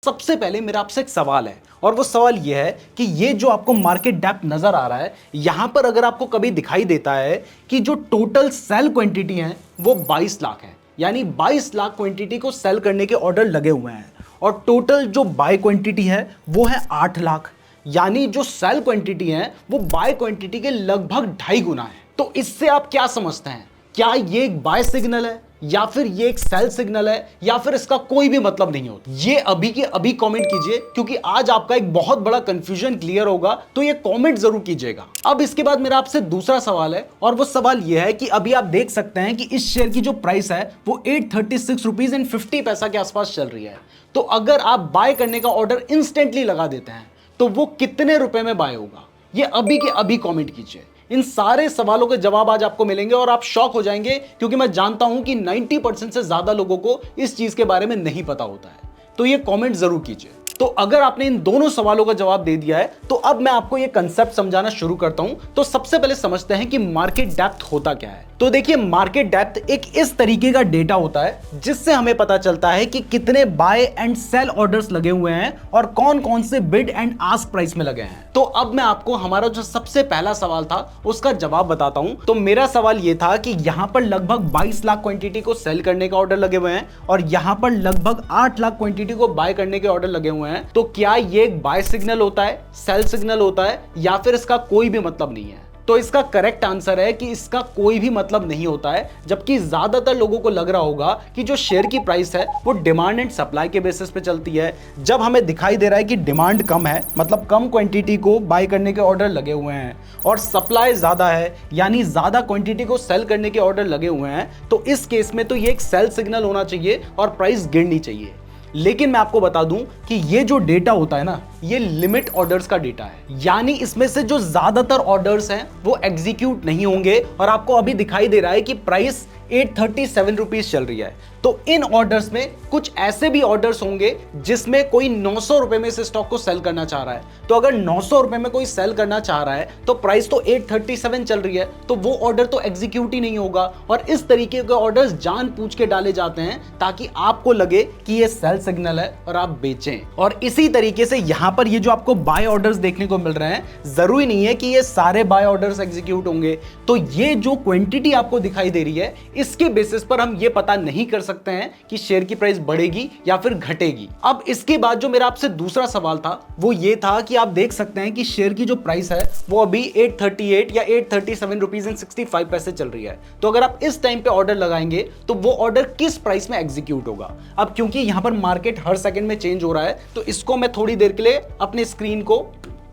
सबसे पहले मेरा आपसे एक सवाल है और वो सवाल ये है कि ये जो आपको मार्केट डेप्थ नजर आ रहा है, यहां पर अगर आपको कभी दिखाई देता है कि जो टोटल सेल क्वांटिटी है वो 22 लाख है, यानी 22 लाख क्वांटिटी को सेल करने के ऑर्डर लगे हुए हैं और टोटल जो बाय क्वांटिटी है वो है 8 लाख, यानी जो सेल क्वांटिटी है वो बाय क्वांटिटी के लगभग 2.5 गुना है। तो इससे आप क्या समझते हैं? क्या ये एक बाय सिग्नल है या फिर ये एक सेल सिग्नल है या फिर इसका कोई भी मतलब नहीं होता? ये अभी के अभी कमेंट कीजिए, क्योंकि आज आपका एक बहुत बड़ा कंफ्यूजन क्लियर होगा, तो ये कमेंट जरूर कीजिएगा। अब इसके बाद मेरा आपसे दूसरा सवाल है और वो सवाल ये है कि अभी आप देख सकते हैं कि इस शेयर की जो प्राइस है वो 836 रुपीज एंड 50 पैसा के आसपास चल रही है। तो अगर आप बाय करने का ऑर्डर इंस्टेंटली लगा देते हैं तो वो कितने रुपए में बाय होगा? ये अभी के अभी कमेंट कीजिए। इन सारे सवालों के जवाब आज आपको मिलेंगे और आप शॉक हो जाएंगे, क्योंकि मैं जानता हूं कि 90% से ज्यादा लोगों को इस चीज के बारे में नहीं पता होता है। तो ये कमेंट जरूर कीजिए। तो अगर आपने इन दोनों सवालों का जवाब दे दिया है तो अब मैं आपको ये कंसेप्ट समझाना शुरू करता हूं। तो सबसे पहले समझते हैं कि मार्केट डेप्थ होता क्या है। तो देखिए, मार्केट डेप्थ एक इस तरीके का डेटा होता है जिससे हमें पता चलता है कि कितने बाय एंड सेल ऑर्डर्स लगे हुए हैं और कौन कौन से बिड एंड आस्क प्राइस में लगे हैं। तो अब मैं आपको हमारा जो सबसे पहला सवाल था उसका जवाब बताता हूं। तो मेरा सवाल ये था कि यहां पर लगभग 22 लाख क्वांटिटी को सेल करने का ऑर्डर लगे हुए हैं और यहां पर लगभग 8 लाख क्वांटिटी को बाय करने के ऑर्डर लगे हुए हैं। तो क्या ये एक बाय सिग्नल होता है, सेल सिग्नल होता है, या फिर इसका कोई भी मतलब नहीं है? तो इसका करेक्ट आंसर है कि इसका कोई भी मतलब नहीं होता है, जबकि ज्यादातर लोगों को लग रहा होगा कि जो शेयर की प्राइस है वो डिमांड एंड सप्लाई के बेसिस पे चलती है। जब हमें दिखाई दे रहा है कि डिमांड कम है, मतलब कम क्वांटिटी को बाय करने के ऑर्डर लगे हुए हैं, और सप्लाई ज्यादा है, यानी ज्यादा क्वांटिटी को सेल करने के ऑर्डर लगे हुए हैं, तो इस केस में तो ये एक सेल सिग्नल होना चाहिए और प्राइस गिरनी चाहिए। लेकिन मैं आपको बता दूं कि ये जो डेटा होता है ना, ये लिमिट ऑर्डर्स का डेटा है, यानी इसमें से जो ज्यादातर ऑर्डर्स हैं वो एग्जीक्यूट नहीं होंगे। और आपको अभी दिखाई दे रहा है कि प्राइस 837 रुपीज चल रही है। तो इन ऑर्डर्स में कुछ ऐसे भी ऑर्डर्स होंगे जिसमें कोई 900 रुपए में इस स्टॉक को सेल करना चाह रहा है। तो अगर 900 रुपए में कोई सेल करना चाह रहा है तो प्राइस तो 837 चल रही है, तो वो ऑर्डर तो एग्जीक्यूट ही नहीं होगा। और इस तरीके के ऑर्डर्स जानबूझ के डाले जाते हैं ताकि आपको लगे कि ये सेल सिग्नल है और आप बेचें। और इसी तरीके से यहां पर ये जो आपको बाय ऑर्डर्स देखने को मिल रहे हैं, जरूरी नहीं है कि ये सारे बाय ऑर्डर्स एग्जीक्यूट होंगे। तो ये जो क्वांटिटी आपको दिखाई दे रही है, इसके बेसिस पर हम ये पता नहीं कर सकते हैं कि शेयर की प्राइस बढ़ेगी या फिर घटेगी। अब इसके बाद जो मेरा आपसे दूसरा सवाल था वो ये था कि आप देख सकते हैं कि शेयर की जो प्राइस है वो अभी 838 या 837 रुपीज एंड 65 पैसे चल रही है। तो अगर आप इस टाइम पे ऑर्डर लगाएंगे तो वो ऑर्डर किस प्राइस में एग्जीक्यूट होगा? अब क्योंकि यहां पर मार्केट हर सेकंड में चेंज हो रहा है, तो इसको मैं थोड़ी देर के लिए अपने स्क्रीन को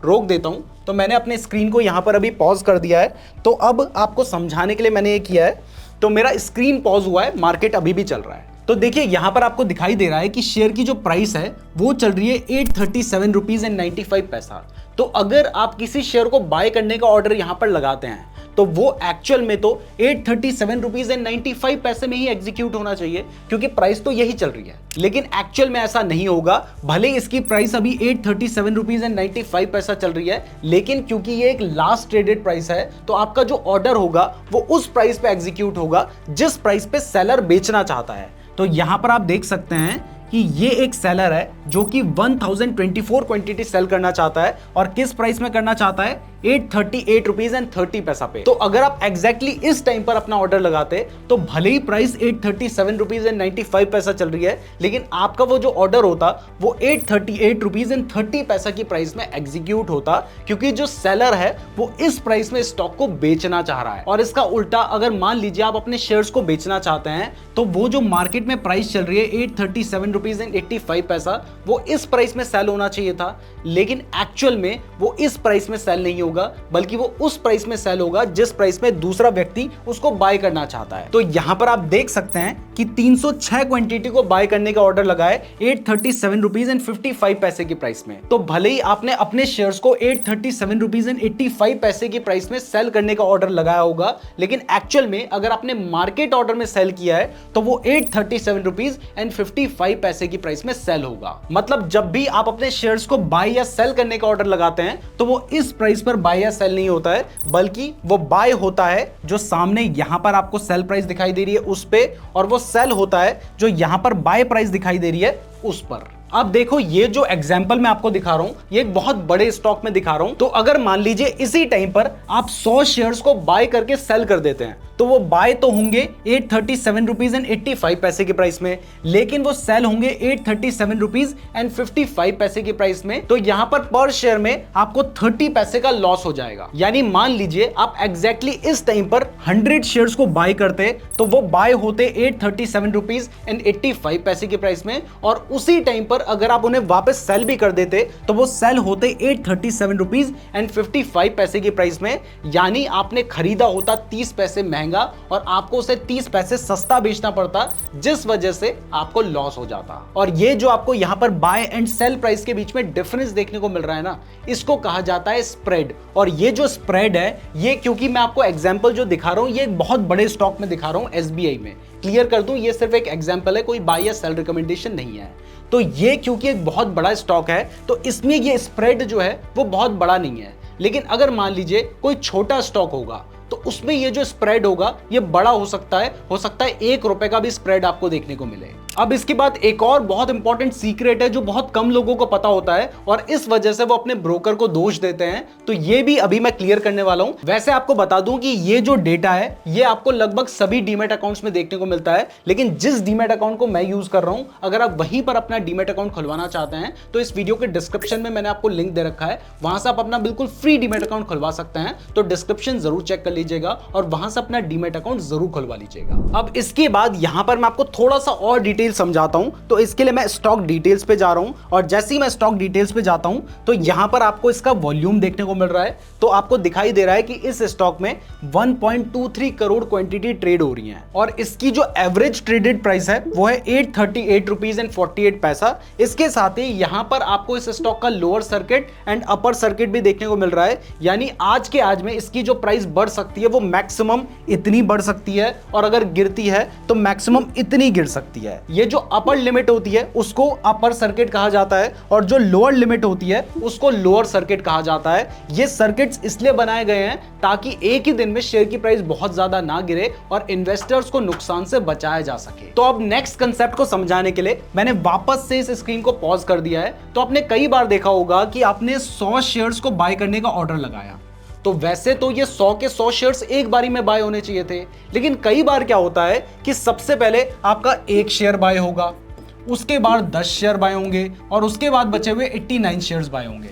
रोक देता हूं। तो मैंने अपने स्क्रीन को यहां पर अभी पॉज कर दिया है। तो अब आपको समझाने के लिए मैंने ये किया है। तो मेरा स्क्रीन पॉज हुआ है, मार्केट अभी भी चल रहा है। तो देखिए, यहां पर आपको दिखाई दे रहा है कि शेयर की जो प्राइस है वो चल रही है 837 रुपीज एंड 95 पैसा। तो अगर आप किसी शेयर को बाय करने का ऑर्डर यहां पर लगाते हैं तो वो एक्चुअल में तो 837 रुपीज एंड 95 पैसे में ही एग्जीक्यूट होना चाहिए, क्योंकि प्राइस तो यही चल रही है। लेकिन एक्चुअल में ऐसा नहीं होगा। भले इसकी प्राइस अभी 837 रुपीज एंड 95 पैसा चल रही है, लेकिन क्योंकि ये एक लास्ट ट्रेडेड प्राइस है तो आपका जो ऑर्डर होगा वो उस प्राइस पे एग्जीक्यूट होगा जिस प्राइस पे सेलर बेचना चाहता है। तो यहां पर आप देख सकते हैं कि ये एक सेलर है जो कि 1024 क्वांटिटी सेल करना चाहता है, और किस प्राइस में करना चाहता है? 838 रुपीज एंड 30 पैसा पे। तो अगर आप एग्जैक्टली इस टाइम पर अपना ऑर्डर लगाते तो भले ही प्राइस 837 रुपीज एंड 95 पैसा चल रही है, लेकिन आपका वो जो ऑर्डर होता वो 838 रुपीज एंड 30 पैसा की प्राइस में एग्जीक्यूट होता, क्योंकि जो सेलर है वो इस प्राइस में स्टॉक को बेचना चाह रहा है। और इसका उल्टा, अगर मान लीजिए आप अपने शेयर्स को बेचना चाहते हैं तो वो जो मार्केट में प्राइस चल रही है 837 रुपीज एंड 85 पैसा, वो इस प्राइस में सेल होना चाहिए था, लेकिन एक्चुअल में वो इस प्राइस में सेल नहीं होगा, बल्कि वो उस प्राइस में सेल होगा जिस प्राइस में दूसरा व्यक्ति उसको बाय करना चाहता है। तो यहां पर आप देख सकते हैं कि 306 क्वांटिटी को बाय करने का ऑर्डर लगा है 837 रुपीज एंड 55 पैसे की प्राइस में। तो भले ही आपने अपने शेयर्स को 837 रुपीज एंड 85 पैसे की प्राइस में सेल करने का ऑर्डर लगाया होगा, लेकिन एक्चुअल में अगर आपने मार्केट ऑर्डर में सेल किया है तो वो 837 रुपीज एंड 55 पैसे की प्राइस में सेल होगा। मतलब जब भी आप अपने शेयर्स को बाय या सेल करने का ऑर्डर लगाते हैं तो वो इस प्राइस पर बाय या सेल नहीं होता है, बल्कि वो बाय होता है जो सामने यहां पर आपको सेल प्राइस दिखाई दे रही है उस पे, और वो सेल होता है जो यहां पर बाय प्राइस दिखाई दे रही है उस पर। अब देखो ये जो एग्जांपल मैं आपको दिखा रहा हूं ये एक बहुत बड़े स्टॉक में दिखा रहा हूं। तो अगर मान लीजिए इसी टाइम पर आप 100 शेयर्स को बाय करके सेल कर देते हैं तो वो बाय तो होंगे 837 रुपीज एंड 85 पैसे के प्राइस में, लेकिन वो सेल होंगे 837 रुपीज एंड 55 पैसे के प्राइस में। तो यहां पर शेयर में आपको 30 पैसे का लॉस हो जाएगा। यानी मान लीजिए आप एग्जैक्टली इस टाइम पर 100 शेयर्स को बाय करते तो वो बाय होते 837 रुपीज एंड 85 पैसे के प्राइस में, और उसी टाइम पर अगर आप उन्हें वापस सेल भी कर देते तो वो सेल होते 837 रुपीज एंड 55 पैसे के प्राइस में। यानी आपने खरीदा होता 30 पैसे महंगा और आपको उसे 30 पैसे सस्ता बेचना पड़ता, जिस वजह से आपको लॉस हो जाता। और ये जो आपको यहां पर बाय एंड सेल प्राइस के बीच में डिफरेंस देखने को मिल रहा है ना, इसको कहा जाता है स्प्रेड। और ये जो स्प्रेड है ये, क्योंकि मैं आपको एग्जांपल जो दिखा रहा हूं ये एक बहुत बड़े स्टॉक में दिखा रहा हूं एसबीआई में, क्लियर कर दूं ये सिर्फ एक एग्जांपल है, कोई बाय या सेल रिकमेंडेशन नहीं है। तो ये क्योंकि एक बहुत बड़ा स्टॉक है तो इसमें ये स्प्रेड जो है वो बहुत बड़ा नहीं है। लेकिन अगर मान लीजिए कोई छोटा स्टॉक होगा तो उसमें ये जो स्प्रेड होगा ये बड़ा हो सकता है ₹1 का भी स्प्रेड आपको देखने को मिले। अब इसके बाद एक और बहुत इंपॉर्टेंट सीक्रेट है जो बहुत कम लोगों को पता होता है और इस वजह से वो अपने ब्रोकर को दोष देते हैं, तो ये भी अभी मैं क्लियर करने वाला हूं। वैसे आपको बता दूं कि ये जो डेटा है ये आपको लगभग सभी डीमैट अकाउंट्स में देखने को मिलता है, लेकिन जिस डीमैट अकाउंट को मैं यूज कर रहा हूं अगर आप वहीं पर अपना डीमैट अकाउंट खुलवाना चाहते हैं तो इस वीडियो के डिस्क्रिप्शन में मैंने आपको लिंक दे रखा है, वहां से आप अपना बिल्कुल फ्री डीमैट अकाउंट खुलवा सकते हैं। तो डिस्क्रिप्शन जरूर चेक कर लीजिएगा और वहां से अपना डीमैट अकाउंट जरूर खुलवा लीजिएगा। अब इसके बाद यहां पर मैं आपको थोड़ा सा और डिटेल समझाता हूं, तो इसके लिए मैं स्टॉक डिटेल्स पे जा रहा हूं और जैसे ही मैं स्टॉक डिटेल्स पे जाता हूं तो यहां पर आपको इसका वॉल्यूम देखने को मिल रहा है। तो आपको दिखाई दे रहा है कि इस स्टॉक में 1.23 करोड़ क्वांटिटी ट्रेड हो रही है और इसकी जो एवरेज ट्रेडेड प्राइस है वो है 838 रुपीज एंड 48 पैसा। इसके साथ ही यहां पर आपको इस स्टॉक का lower circuit and upper circuit भी देखने को मिल रहा है, यानी आज के आज में इसकी जो प्राइस बढ़ सकती है वो मैक्सिमम इतनी बढ़ सकती है और अगर गिरती है तो मैक्सिमम इतनी गिर सकती है। ये जो अपर लिमिट होती है उसको अपर सर्किट कहा जाता है और जो लोअर लिमिट होती है उसको लोअर सर्किट कहा जाता है। ये सर्किट्स इसलिए बनाए गए हैं ताकि एक ही दिन में शेयर की प्राइस बहुत ज्यादा ना गिरे और इन्वेस्टर्स को नुकसान से बचाया जा सके। तो अब नेक्स्ट कंसेप्ट को समझाने के लिए मैंने वापस से इस स्क्रीन को पॉज कर दिया है। तो आपने कई बार देखा होगा कि आपने 100 शेयर्स को बाय करने का ऑर्डर लगाया, तो वैसे तो ये 100 के 100 शेयर्स एक बारी में बाय होने चाहिए थे, लेकिन कई बार क्या होता है कि सबसे पहले आपका 1 शेयर बाय होगा, उसके बाद 10 शेयर बाय होंगे और उसके बाद बचे हुए 89 शेयर्स बाय होंगे।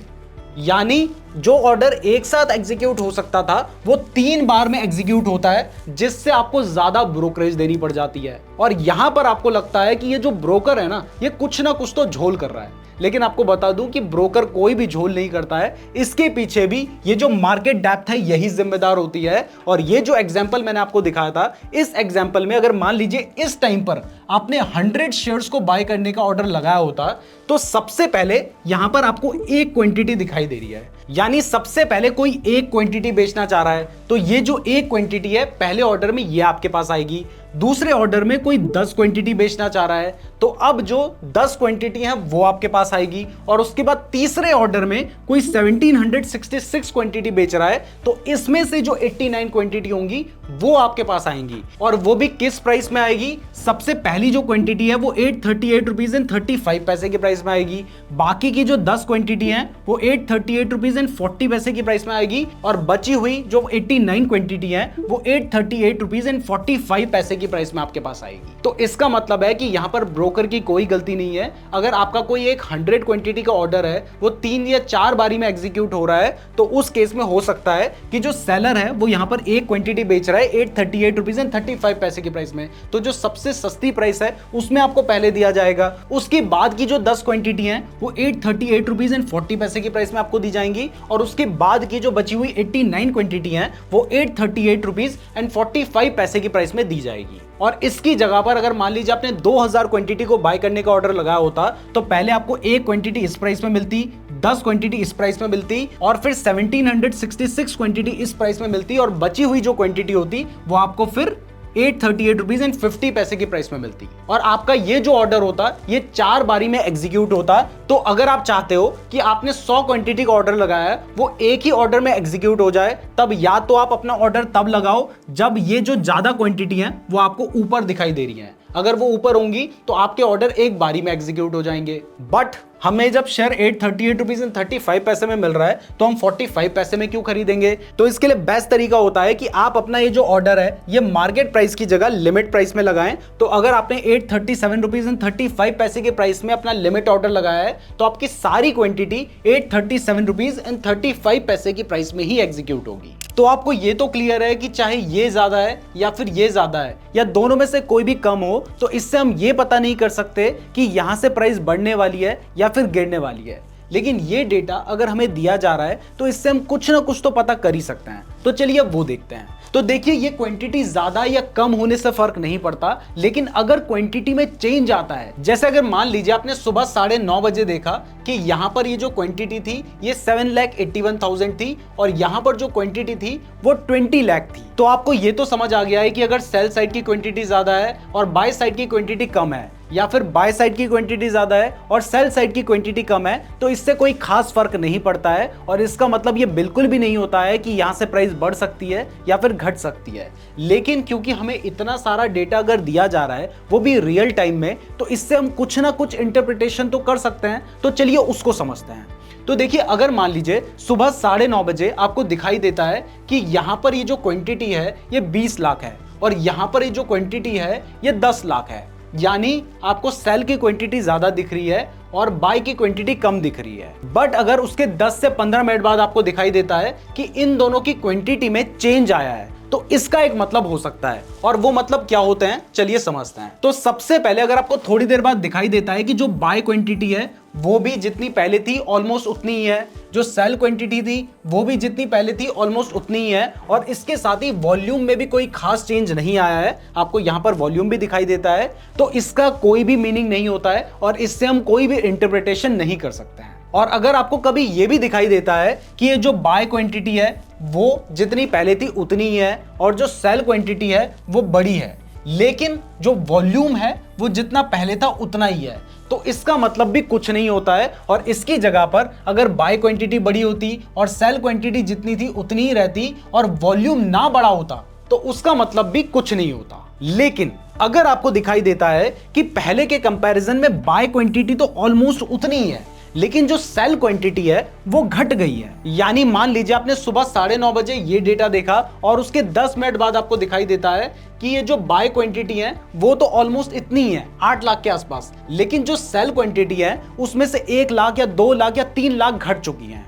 यानी जो ऑर्डर एक साथ एग्जीक्यूट हो सकता था वो 3 बार में एग्जीक्यूट होता है, जिससे आपको ज्यादा ब्रोकरेज देनी पड़ जाती है। और यहां पर आपको लगता है कि ये जो ब्रोकर है ना ये कुछ ना कुछ तो झोल कर रहा है, लेकिन आपको बता दूं कि ब्रोकर कोई भी झोल नहीं करता है। इसके पीछे भी ये जो मार्केट डेप्थ है यही जिम्मेदार होती है। और ये जो एग्जांपल मैंने आपको दिखाया था, इस एग्जांपल में अगर मान लीजिए इस टाइम पर आपने 100 शेयर्स को बाय करने का ऑर्डर लगाया होता तो सबसे पहले यहां पर आपको एक क्वांटिटी दिखाई दे रही है, यानी सबसे पहले कोई एक क्वांटिटी बेचना चाह रहा है, तो ये जो एक क्वांटिटी है पहले ऑर्डर में ये आपके पास आएगी। दूसरे ऑर्डर में कोई 10 क्वांटिटी बेचना चाह रहा है तो अब जो 10 क्वांटिटी है वो आपके पास आएगी, और उसके बाद तीसरे ऑर्डर में कोई 1766 क्वांटिटी बेच रहा है तो इसमें से जो 89 क्वांटिटी होंगी वो आपके पास आएंगी, और वो भी किस प्राइस में आएगी। सबसे पहली जो क्वांटिटी है वो 838 रुपीज एंड 35 पैसे की प्राइस में आएगी, बाकी की जो 10 क्वांटिटी है वो 838 रुपीज एंड 40 पैसे की प्राइस में आएगी, और बची हुई जो 89 क्वांटिटी है वो 838 रुपीज एंड 45 पैसे की प्राइस में आपके पास आएगी। तो इसका मतलब है कि यहां पर ब्रोकर की कोई गलती नहीं है। अगर आपका कोई एक 100 क्वांटिटी का ऑर्डर है वो 3 या 4 बारी में एग्जीक्यूट हो रहा है तो उस केस में हो सकता है कि जो सेलर है वो यहां पर एक क्वांटिटी बेच रहा है 838 रुपीज एंड 35 पैसे की प्राइस में, तो जो सबसे सस्ती प्राइस है उसमें आपको पहले दिया जाएगा। उसके बाद की जो 10 क्वांटिटी है वो 838 रुपीज एंड 40 पैसे की प्राइस में आपको दी जाएंगी, और उसके बाद की जो बची हुई 89 क्वांटिटी है वो 838 रुपीज एंड 45 पैसे की प्राइस में दी जाएगी। और इसकी जगह पर अगर मान लीजिए आपने 2000 क्वांटिटी को बाय करने का ऑर्डर लगाया होता तो पहले आपको एक क्वांटिटी इस प्राइस में मिलती, 10 क्वांटिटी इस प्राइस में मिलती, और फिर 1766 क्वांटिटी इस प्राइस में मिलती, और बची हुई जो क्वांटिटी होती वो आपको फिर 838 रुपीज एंड 50 पैसे की प्राइस में मिलती, और आपका ये जो ऑर्डर होता ये 4 बारी में एग्जीक्यूट होता। तो अगर आप चाहते हो कि आपने 100 क्वांटिटी का ऑर्डर लगाया है वो एक ही ऑर्डर में एग्जीक्यूट हो जाए, तब या तो आप अपना ऑर्डर तब लगाओ जब ये जो ज्यादा क्वांटिटी है वो आपको ऊपर दिखाई दे रही है। अगर वो ऊपर होंगी तो आपके ऑर्डर एक बारी में एग्जीक्यूट हो जाएंगे। बट हमें जब शेयर 838 रुपीज एंड 35 पैसे में मिल रहा है तो हम 45 पैसे में क्यों खरीदेंगे? तो इसके लिए बेस्ट तरीका होता है कि आप अपना ये जो ऑर्डर है ये मार्केट प्राइस की जगह लिमिट प्राइस में लगाएं। तो अगर आपने 837 रुपीज एंड 35 पैसे के प्राइस में अपना लिमिट ऑर्डर लगाया है तो आपकी सारी क्वांटिटी 837 रुपीज एंड 35 पैसे की प्राइस में ही एग्जीक्यूट होगी। तो आपको ये तो क्लियर है कि चाहे ये ज्यादा है या फिर ये ज्यादा है या दोनों में से कोई भी कम हो, तो इससे हम ये पता नहीं कर सकते कि यहां से प्राइस बढ़ने वाली है या फिर गिरने वाली है। लेकिन ये डेटा अगर हमें दिया जा रहा है तो इससे हम कुछ ना कुछ तो पता कर ही सकते हैं। तो चलिए अब वो देखते हैं। तो देखिए, ये क्वांटिटी ज्यादा या कम होने से फर्क नहीं पड़ता, लेकिन अगर क्वांटिटी में चेंज आता है, जैसे अगर मान लीजिए आपने सुबह 9:30 बजे देखा कि यहां पर ये जो क्वांटिटी थी ये 7,81,000 थी और यहां पर जो क्वांटिटी थी वो 20 लाख थी, तो आपको ये तो समझ आ गया है कि अगर सेल साइड की क्वांटिटी ज्यादा है और बाय साइड की क्वांटिटी कम है, या फिर बाय साइड की क्वांटिटी ज्यादा है और सेल साइड की क्वांटिटी कम है, तो इससे कोई खास फर्क नहीं पड़ता है। और इसका मतलब ये बिल्कुल भी नहीं होता है कि यहां से प्राइस बढ़ सकती है या फिर घट सकती है। लेकिन क्योंकि हमें इतना सारा डेटा अगर दिया जा रहा है वो भी रियल टाइम में, तो इससे हम कुछ ना कुछ इंटरप्रिटेशन तो कर सकते हैं। तो चलिए उसको समझते हैं। तो देखिए, अगर मान लीजिए सुबह 9:30 बजे आपको दिखाई देता है कि यहां पर ये जो क्वांटिटी है ये 20 लाख है और यहां पर ये जो क्वांटिटी है ये 10 लाख है, यानी आपको सेल की क्वांटिटी ज्यादा दिख रही है और बाय की क्वांटिटी कम दिख रही है। बट अगर उसके 10 से 15 मिनट बाद आपको दिखाई देता है कि इन दोनों की क्वांटिटी में चेंज आया है, तो इसका एक मतलब हो सकता है। और वो मतलब क्या होते हैं, चलिए समझते हैं। तो सबसे पहले अगर आपको थोड़ी देर बाद दिखाई देता है कि जो बाय क्वांटिटी है वो भी जितनी पहले थी ऑलमोस्ट उतनी ही है, जो सेल क्वांटिटी थी वो भी जितनी पहले थी ऑलमोस्ट उतनी ही है, और इसके साथ ही वॉल्यूम में भी कोई खास चेंज नहीं आया है, आपको यहां पर वॉल्यूम भी दिखाई देता है, तो इसका कोई भी मीनिंग नहीं होता है और इससे हम कोई भी इंटरप्रिटेशन नहीं कर सकते हैं। और अगर आपको कभी ये भी दिखाई देता है कि ये जो बाय क्वांटिटी है वो जितनी पहले थी उतनी ही है और जो सेल क्वांटिटी है वो बड़ी है, लेकिन जो वॉल्यूम है वो जितना पहले था उतना ही है, तो इसका मतलब भी कुछ नहीं होता है। और इसकी जगह पर अगर बाय क्वांटिटी बड़ी होती और सेल क्वांटिटी जितनी थी उतनी ही रहती और वॉल्यूम ना बड़ा होता, तो उसका मतलब भी कुछ नहीं होता। लेकिन अगर आपको दिखाई देता है कि पहले के कंपैरिजन में बाय क्वांटिटी तो ऑलमोस्ट उतनी ही है, लेकिन जो सेल क्वांटिटी है वो घट गई है, यानी मान लीजिए आपने सुबह 9:30 बजे ये डेटा देखा और उसके 10 मिनट बाद आपको दिखाई देता है कि ये जो बाय क्वांटिटी है वो तो ऑलमोस्ट इतनी ही है, 8 लाख के आसपास, लेकिन जो सेल क्वांटिटी है उसमें से 1 लाख या 2 लाख या 3 लाख घट चुकी है।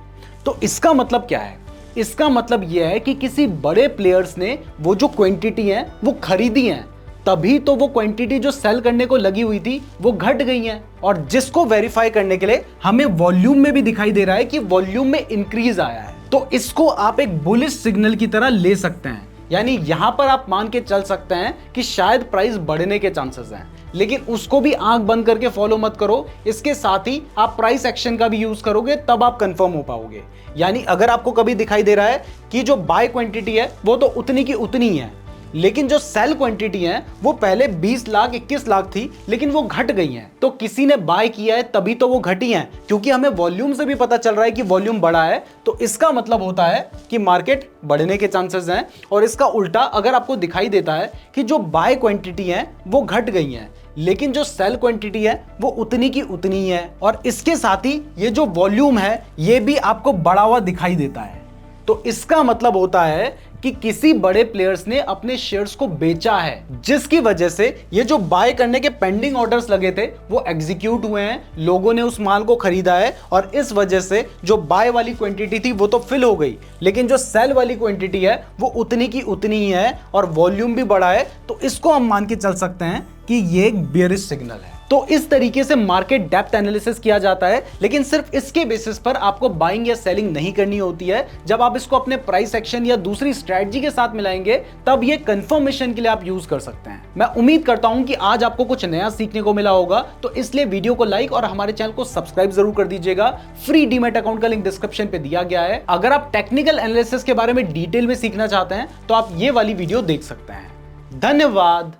तो इसका मतलब क्या है? इसका मतलब यह है कि किसी बड़े प्लेयर्स ने वो जो क्वांटिटी है वो खरीदी है, तभी तो वो क्वांटिटी जो सेल करने को लगी हुई थी वो घट गई है। और जिसको वेरीफाई करने के लिए हमें वॉल्यूम में भी दिखाई दे रहा है कि वॉल्यूम में इंक्रीज आया है, तो इसको आप एक बुलिश सिग्नल की तरह ले सकते हैं। यानी यहां पर आप मान के चल सकते हैं कि शायद प्राइस बढ़ने के चांसेस हैं, लेकिन उसको भी आंख बंद करके फॉलो मत करो। इसके साथ ही आप प्राइस एक्शन का भी यूज करोगे, तब आप कंफर्म हो पाओगे। यानी अगर आपको कभी दिखाई दे रहा है कि जो बाय क्वांटिटी है वो तो उतनी की उतनी ही है, लेकिन जो सेल क्वांटिटी है वो पहले 20 लाख 21 लाख थी लेकिन वो घट गई है, तो किसी ने बाय किया है तभी तो वो घटी है, क्योंकि हमें वॉल्यूम से भी पता चल रहा है कि वॉल्यूम बढ़ा है, तो इसका मतलब होता है कि मार्केट बढ़ने के चांसेस हैं। और इसका उल्टा अगर आपको दिखाई देता है कि जो बाय क्वांटिटी है वो घट गई है, लेकिन जो सेल क्वांटिटी है वो उतनी की उतनी ही है, और इसके साथ ही ये जो वॉल्यूम है ये भी आपको बढ़ा हुआ दिखाई देता है, तो इसका मतलब होता है कि किसी बड़े प्लेयर्स ने अपने शेयर्स को बेचा है, जिसकी वजह से ये जो बाय करने के पेंडिंग ऑर्डर्स लगे थे वो एग्जीक्यूट हुए हैं, लोगों ने उस माल को खरीदा है, और इस वजह से जो बाय वाली क्वांटिटी थी वो तो फिल हो गई, लेकिन जो सेल वाली क्वांटिटी है वो उतनी की उतनी ही है और वॉल्यूम भी बढ़ा है, तो इसको हम मान के चल सकते हैं कि ये एक बेयरिश सिग्नल है। तो इस तरीके से मार्केट डेप्थ एनालिसिस किया जाता है, लेकिन सिर्फ इसके बेसिस पर आपको बाइंग या सेलिंग नहीं करनी होती है। जब आप इसको अपने प्राइस एक्शन या दूसरी स्ट्रेटजी के साथ मिलाएंगे तब ये कंफर्मेशन के लिए आप यूज कर सकते हैं। मैं उम्मीद करता हूं कि आज आपको कुछ नया सीखने को मिला होगा, तो इसलिए वीडियो को लाइक और हमारे चैनल को सब्सक्राइब जरूर कर दीजिएगा। फ्री डीमैट अकाउंट का लिंक डिस्क्रिप्शन पे दिया गया है। अगर आप टेक्निकल एनालिसिस के बारे में डिटेल में सीखना चाहते हैं तो आप ये वाली वीडियो देख सकते हैं। धन्यवाद।